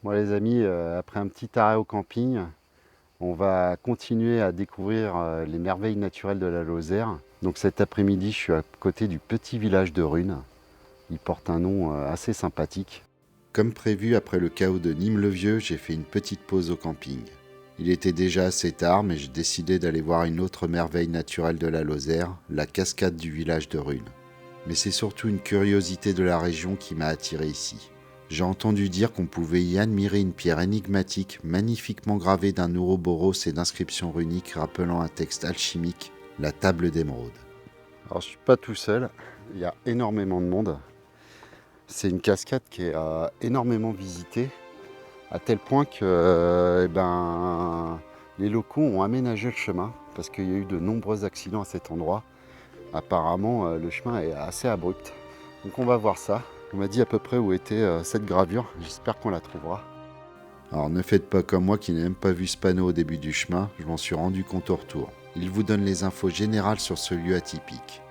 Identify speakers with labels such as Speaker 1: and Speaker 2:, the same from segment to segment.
Speaker 1: Bon les amis, après un petit arrêt au camping, on va continuer à découvrir les merveilles naturelles de la Lozère. Donc cet après-midi, je suis à côté du petit village de Runes. Il porte un nom assez sympathique. Comme prévu, après le chaos de Nîmes-le-Vieux, j'ai fait une petite pause au camping. Il était déjà assez tard, mais j'ai décidé d'aller voir une autre merveille naturelle de la Lozère, la cascade du village de Runes. Mais c'est surtout une curiosité de la région qui m'a attiré ici. J'ai entendu dire qu'on pouvait y admirer une pierre énigmatique magnifiquement gravée d'un ouroboros et d'inscriptions runiques rappelant un texte alchimique, la table d'émeraude. Alors je suis pas tout seul, il y a énormément de monde. C'est une cascade qui est énormément visitée, à tel point que les locaux ont aménagé le chemin, parce qu'il y a eu de nombreux accidents à cet endroit. Apparemment, le chemin est assez abrupt. Donc on va voir ça. On m'a dit à peu près où était cette gravure. J'espère qu'on la trouvera. Alors ne faites pas comme moi qui n'ai même pas vu ce panneau au début du chemin. Je m'en suis rendu compte au retour. Il vous donne les infos générales sur ce lieu atypique.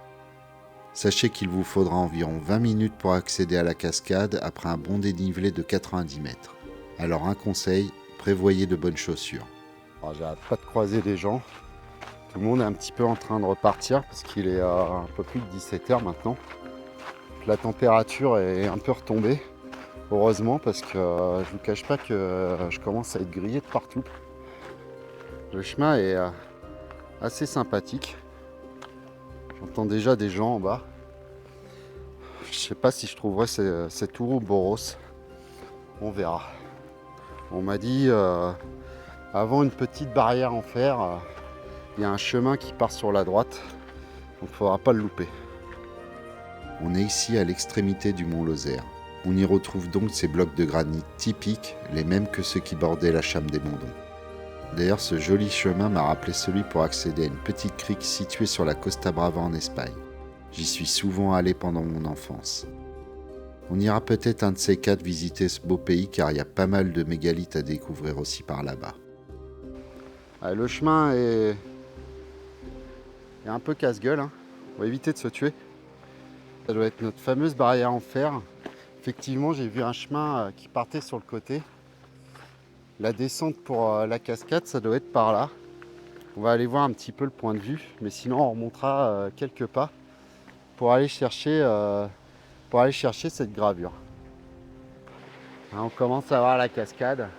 Speaker 1: Sachez qu'il vous faudra environ 20 minutes pour accéder à la cascade après un bon dénivelé de 90 mètres. Alors un conseil, prévoyez de bonnes chaussures. Alors j'arrête pas de croiser des gens. Tout le monde est un petit peu en train de repartir parce qu'il est un peu plus de 17h maintenant. La température est un peu retombée, heureusement, parce que je vous cache pas que je commence à être grillé de partout. Le chemin est assez sympathique. J'entends déjà des gens en bas. Je sais pas si je trouverai cet ouroboros. On verra. On m'a dit avant une petite barrière en fer, il y a un chemin qui part sur la droite. Donc il ne faudra pas le louper. On est ici à l'extrémité du mont Lozère. On y retrouve donc ces blocs de granit typiques, les mêmes que ceux qui bordaient la Chame des Mondons. D'ailleurs, ce joli chemin m'a rappelé celui pour accéder à une petite crique située sur la Costa Brava en Espagne. J'y suis souvent allé pendant mon enfance. On ira peut-être un de ces quatre visiter ce beau pays car il y a pas mal de mégalithes à découvrir aussi par là-bas. Le chemin est un peu casse-gueule, hein. On va éviter de se tuer. Ça doit être notre fameuse barrière en fer. Effectivement, j'ai vu un chemin qui partait sur le côté. La descente pour la cascade, ça doit être par là. On va aller voir un petit peu le point de vue, mais sinon on remontera quelques pas pour aller chercher cette gravure. Hein, on commence à voir la cascade.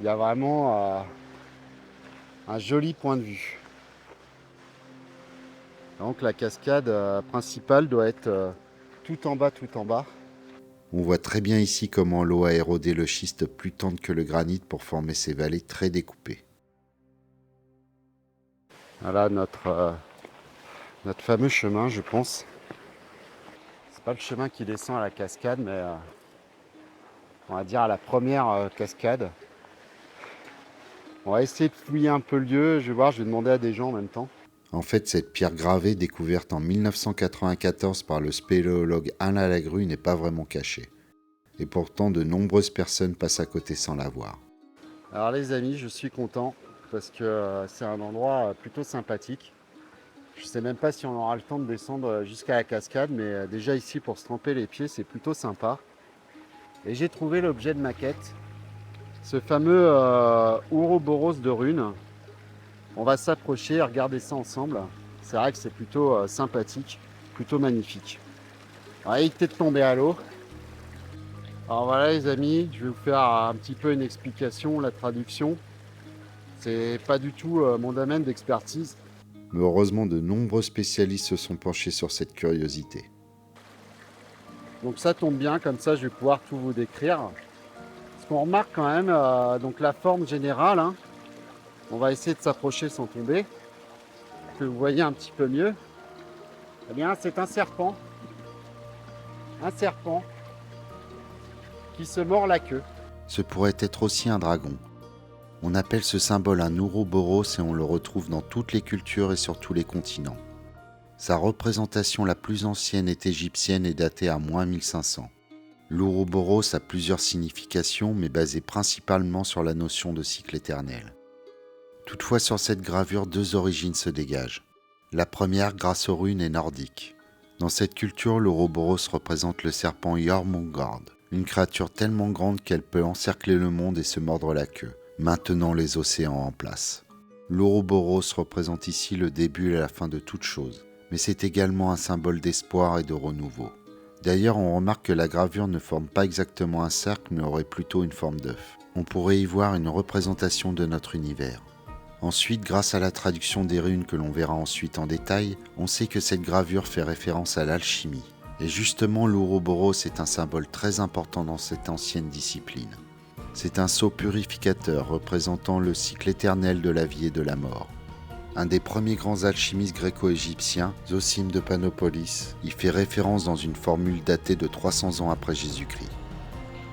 Speaker 1: Il y a vraiment un joli point de vue. Donc la cascade principale doit être tout en bas, tout en bas. On voit très bien ici comment l'eau a érodé le schiste plus tendre que le granit pour former ces vallées très découpées. Voilà notre fameux chemin, je pense. C'est pas le chemin qui descend à la cascade, mais on va dire à la première cascade. On va essayer de fouiller un peu le lieu. Je vais voir, je vais demander à des gens en même temps. En fait, cette pierre gravée découverte en 1994 par le spéléologue Alain Lagrue n'est pas vraiment cachée. Et pourtant, de nombreuses personnes passent à côté sans la voir. Alors les amis, je suis content parce que c'est un endroit plutôt sympathique. Je ne sais même pas si on aura le temps de descendre jusqu'à la cascade, mais déjà ici pour se tremper les pieds, c'est plutôt sympa. Et j'ai trouvé l'objet de ma quête, ce fameux ouroboros de Runes. On va s'approcher et regarder ça ensemble. C'est vrai que c'est plutôt sympathique, plutôt magnifique. On va éviter de tomber à l'eau. Alors voilà les amis, je vais vous faire un petit peu une explication, la traduction. C'est pas du tout mon domaine d'expertise. Mais heureusement, de nombreux spécialistes se sont penchés sur cette curiosité. Donc ça tombe bien, comme ça je vais pouvoir tout vous décrire. Ce qu'on remarque quand même, donc la forme générale, hein, on va essayer de s'approcher sans tomber, pour que vous voyez un petit peu mieux. Eh bien, c'est un serpent qui se mord la queue. Ce pourrait être aussi un dragon. On appelle ce symbole un ouroboros et on le retrouve dans toutes les cultures et sur tous les continents. Sa représentation la plus ancienne est égyptienne et datée à moins 1500. L'ouroboros a plusieurs significations mais basée principalement sur la notion de cycle éternel. Toutefois, sur cette gravure, deux origines se dégagent. La première, grâce aux runes, est nordique. Dans cette culture, l'ouroboros représente le serpent Jormungand, Une créature tellement grande qu'elle peut encercler le monde et se mordre la queue, maintenant les océans en place. L'Ouroboros représente ici le début et la fin de toute chose, mais c'est également un symbole d'espoir et de renouveau. D'ailleurs, on remarque que la gravure ne forme pas exactement un cercle, mais aurait plutôt une forme d'œuf. On pourrait y voir une représentation de notre univers. Ensuite, grâce à la traduction des runes que l'on verra ensuite en détail, on sait que cette gravure fait référence à l'alchimie. Et justement, l'Ouroboros est un symbole très important dans cette ancienne discipline. C'est un sceau purificateur représentant le cycle éternel de la vie et de la mort. Un des premiers grands alchimistes gréco-égyptiens, Zosime de Panopolis, y fait référence dans une formule datée de 300 ans après Jésus-Christ.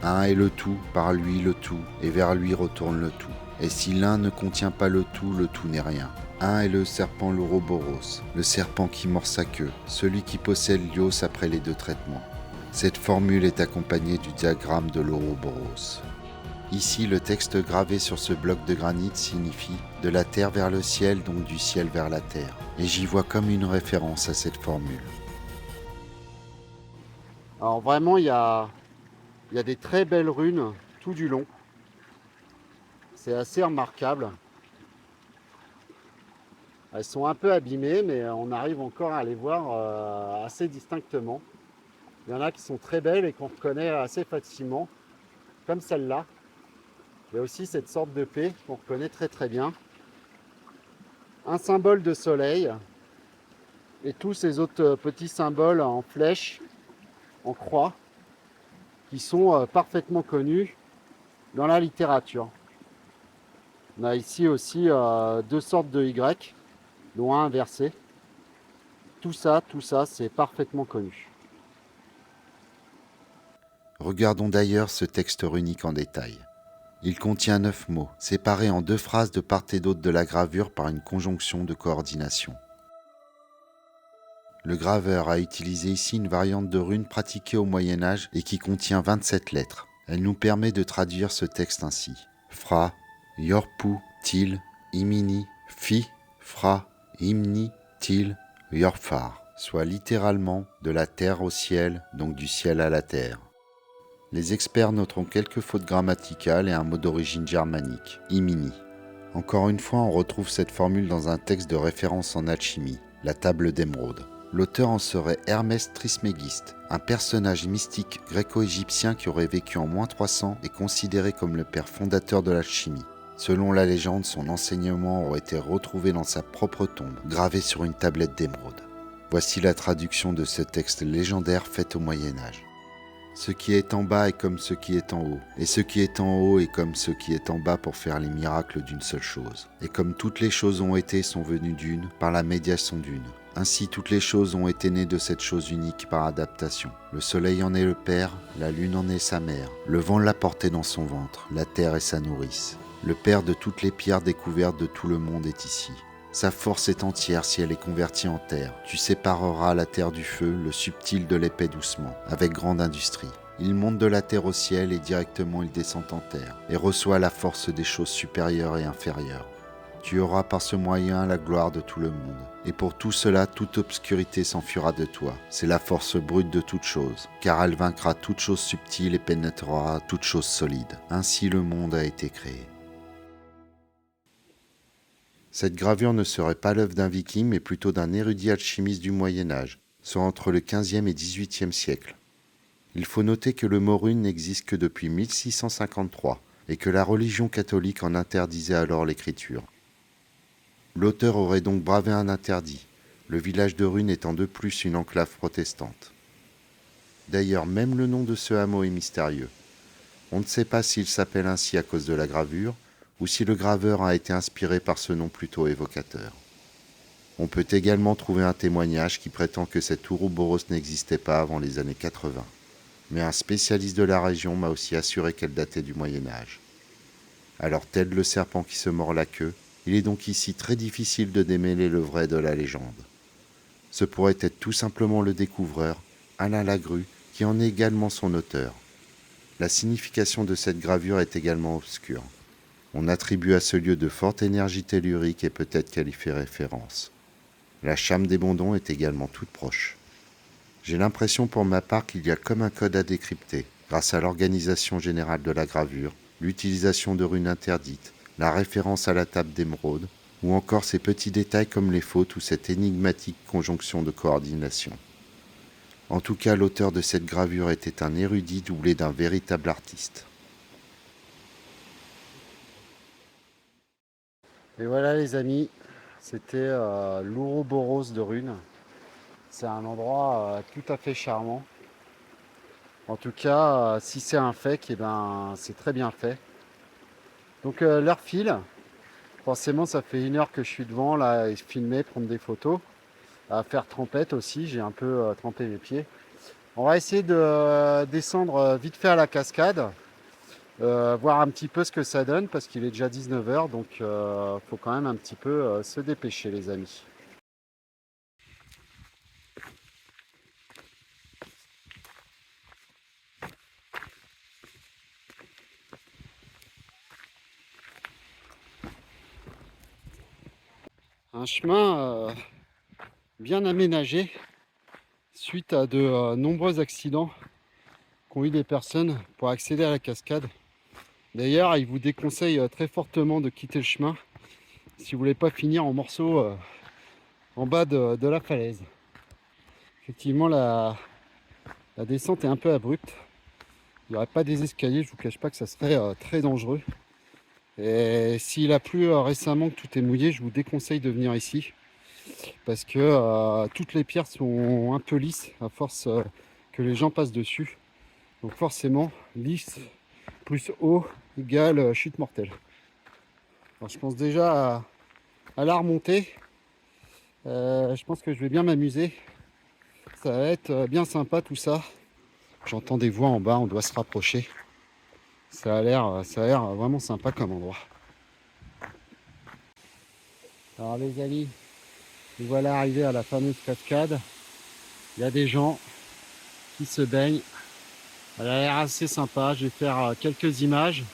Speaker 1: Un est le tout, par lui le tout, et vers lui retourne le tout. Et si l'un ne contient pas le tout n'est rien. Un est le serpent l'Ouroboros, le serpent qui mord sa queue, celui qui possède Lios après les 2 traitements. Cette formule est accompagnée du diagramme de l'Ouroboros. Ici, le texte gravé sur ce bloc de granit signifie « de la terre vers le ciel, donc du ciel vers la terre ». Et j'y vois comme une référence à cette formule. Alors vraiment, il y a des très belles runes tout du long. C'est assez remarquable. Elles sont un peu abîmées, mais on arrive encore à les voir assez distinctement. Il y en a qui sont très belles et qu'on reconnaît assez facilement, comme celle-là. Il y a aussi cette sorte de paix qu'on reconnaît très très bien. Un symbole de soleil et tous ces autres petits symboles en flèche, en croix, qui sont parfaitement connus dans la littérature. On a ici aussi 2 sortes de Y, dont un inversé. Tout ça, c'est parfaitement connu. Regardons d'ailleurs ce texte runique en détail. Il contient 9 mots, séparés en 2 phrases de part et d'autre de la gravure par une conjonction de coordination. Le graveur a utilisé ici une variante de rune pratiquée au Moyen-Âge et qui contient 27 lettres. Elle nous permet de traduire ce texte ainsi. Fra, Yorpu, Til, Imini, Fi, Fra, Imni, Til, Yorfar, soit littéralement de la terre au ciel, donc du ciel à la terre. Les experts noteront quelques fautes grammaticales et un mot d'origine germanique, Imini. Encore une fois, on retrouve cette formule dans un texte de référence en alchimie, la table d'émeraude. L'auteur en serait Hermès Trismégiste, un personnage mystique gréco-égyptien qui aurait vécu en -300 et considéré comme le père fondateur de l'alchimie. Selon la légende, son enseignement aurait été retrouvé dans sa propre tombe, gravé sur une tablette d'émeraude. Voici la traduction de ce texte légendaire fait au Moyen-Âge. Ce qui est en bas est comme ce qui est en haut, et ce qui est en haut est comme ce qui est en bas pour faire les miracles d'une seule chose. Et comme toutes les choses ont été sont venues d'une, par la médiation d'une. Ainsi toutes les choses ont été nées de cette chose unique par adaptation. Le soleil en est le père, la lune en est sa mère, le vent l'a porté dans son ventre, la terre est sa nourrice. Le père de toutes les pierres découvertes de tout le monde est ici. Sa force est entière si elle est convertie en terre. Tu sépareras la terre du feu, le subtil de l'épais doucement, avec grande industrie. Il monte de la terre au ciel et directement il descend en terre, et reçoit la force des choses supérieures et inférieures. Tu auras par ce moyen la gloire de tout le monde. Et pour tout cela, toute obscurité s'enfuira de toi. C'est la force brute de toute chose, car elle vaincra toute chose subtile et pénétrera toute chose solide. Ainsi le monde a été créé. Cette gravure ne serait pas l'œuvre d'un viking, mais plutôt d'un érudit alchimiste du Moyen-Âge, soit entre le XVe et XVIIIe siècle. Il faut noter que le mot rune n'existe que depuis 1653, et que la religion catholique en interdisait alors l'écriture. L'auteur aurait donc bravé un interdit, le village de Rune étant de plus une enclave protestante. D'ailleurs, même le nom de ce hameau est mystérieux. On ne sait pas s'il s'appelle ainsi à cause de la gravure, ou si le graveur a été inspiré par ce nom plutôt évocateur. On peut également trouver un témoignage qui prétend que cet Ouroboros n'existait pas avant les années 80. Mais un spécialiste de la région m'a aussi assuré qu'elle datait du Moyen-Âge. Alors tel le serpent qui se mord la queue, il est donc ici très difficile de démêler le vrai de la légende. Ce pourrait être tout simplement le découvreur, Alain Lagrue, qui en est également son auteur. La signification de cette gravure est également obscure. On attribue à ce lieu de fortes énergies telluriques et peut-être qu'elle y fait référence. La Chame des Bondons est également toute proche. J'ai l'impression pour ma part qu'il y a comme un code à décrypter, grâce à l'organisation générale de la gravure, l'utilisation de runes interdites, la référence à la table d'émeraude, ou encore ces petits détails comme les fautes ou cette énigmatique conjonction de coordination. En tout cas, l'auteur de cette gravure était un érudit doublé d'un véritable artiste. Et voilà les amis, c'était l'Ouroboros de Rune. C'est un endroit tout à fait charmant. En tout cas, si c'est un fake, eh ben, c'est très bien fait. Donc l'heure file. Forcément, ça fait 1 heure que je suis devant là et filmer, prendre des photos. À faire trempette aussi, j'ai un peu trempé mes pieds. On va essayer de descendre vite fait à la cascade. Voir un petit peu ce que ça donne parce qu'il est déjà 19 h, donc faut quand même un petit peu se dépêcher les amis. Un chemin bien aménagé suite à de nombreux accidents qu'ont eu des personnes pour accéder à la cascade. D'ailleurs, il vous déconseille très fortement de quitter le chemin si vous voulez pas finir en morceaux en bas de la falaise. Effectivement, la descente est un peu abrupte. Il n'y aurait pas des escaliers, je vous cache pas que ça serait très dangereux. Et s'il a plu récemment, que tout est mouillé, je vous déconseille de venir ici parce que toutes les pierres sont un peu lisses à force que les gens passent dessus. Donc forcément, lisse plus eau égale chute mortelle. Alors je pense déjà à la remontée. Je pense que je vais bien m'amuser. Ça va être bien sympa tout ça. J'entends des voix en bas, on doit se rapprocher. Ça a l'air vraiment sympa comme endroit. Alors les amis, nous voilà arrivés à la fameuse cascade. Il y a des gens qui se baignent. Elle a l'air assez sympa. Je vais faire quelques images.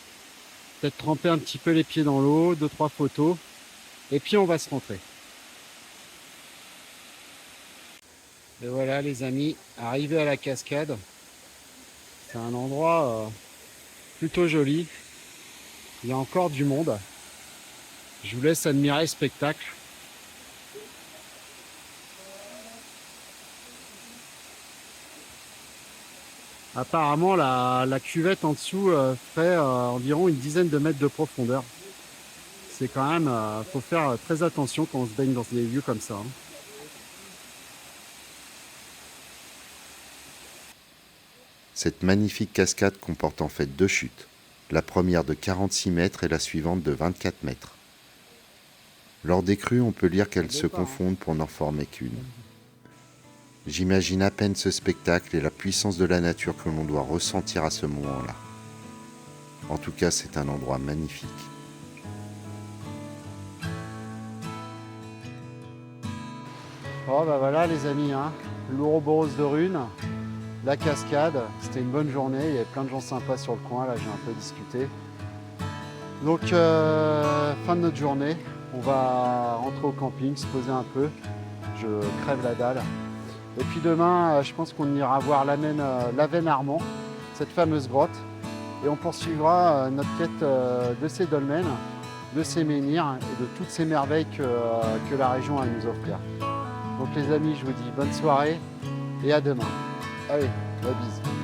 Speaker 1: Peut-être tremper un petit peu les pieds dans l'eau, 2-3 photos. Et puis on va se rentrer. Et voilà les amis, arrivés à la cascade. C'est un endroit plutôt joli. Il y a encore du monde. Je vous laisse admirer le spectacle. Apparemment, la cuvette en dessous ferait environ une dizaine de mètres de profondeur. C'est quand même, faut faire très attention quand on se baigne dans des lieux comme ça. Hein.
Speaker 2: Cette magnifique cascade comporte en fait 2 chutes, la première de 46 mètres et la suivante de 24 mètres. Lors des crues, on peut lire qu'elles se confondent pour n'en former qu'une. J'imagine à peine ce spectacle et la puissance de la nature que l'on doit ressentir à ce moment-là. En tout cas, c'est un endroit magnifique.
Speaker 1: Oh bah voilà les amis, hein. L'Ouroboros de Rune, la cascade, c'était une bonne journée, il y avait plein de gens sympas sur le coin, là j'ai un peu discuté. Donc fin de notre journée, on va rentrer au camping, se poser un peu, je crève la dalle. Et puis demain, je pense qu'on ira voir l'Aven Armand, cette fameuse grotte, et on poursuivra notre quête de ces dolmens, de ces menhirs et de toutes ces merveilles que la région a à nous offrir. Donc les amis, je vous dis bonne soirée et à demain. Allez, la bise.